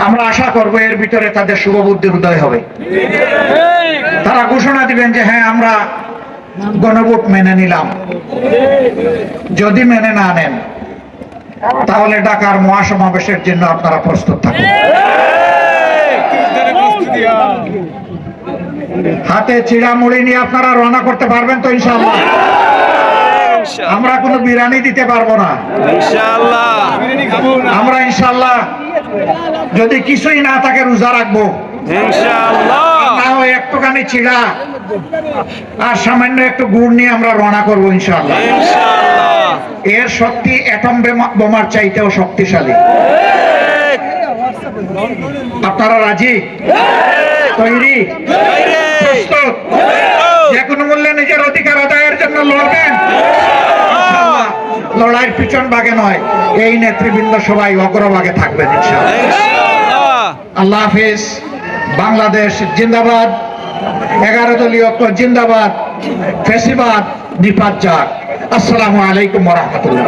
আমরা আশা করব এর ভিতরে তাদের শুভবুদ্ধির উদয় হবে। তারা ঘোষণা দিবেন যে হ্যাঁ আমরা গণভোট মেনে নিলাম। যদি মেনে না নেন তাহলে ঢাকার মহাসমাবেশের জন্য আপনারা প্রস্তুত থাকুন। হাতে চিড়ামুড়ি নিয়ে আপনারা রওনা করতে পারবেন তো ইনশাআল্লাহ? আমরা কোনো বিরানি দিতে পারবো না ইনশাআল্লাহ। আমরা ইনশাআল্লাহ যদি কিছুই না থাকে রোজা রাখবো ইনশাআল্লাহ। না হয় একটুখানি চিড়া আর সামান্য একটু গুড় নিয়ে আমরা রওনা করবো ইনশাআল্লাহ। এর শক্তি অ্যাটম বোমার চাইতেও শক্তিশালী। আপনারা রাজি? তৈরি? প্রস্তুত? যে কোনো মূল্যে নিজের অধিকার আদায়ের জন্য লড়বেন। লড়াইয়ের পিছন ভাগে নয়, এই নেতৃবৃন্দ সবাই অগ্রভাগে থাকবেন ইনশাআল্লাহ। আল্লাহ হাফেজ। বাংলাদেশ জিন্দাবাদ। 11 দলীয় ঐক্য জিন্দাবাদ। ফ্যাসিবাদ নিপাত যাক। আসসালামু আলাইকুম ওয়া রাহমাতুল্লাহ।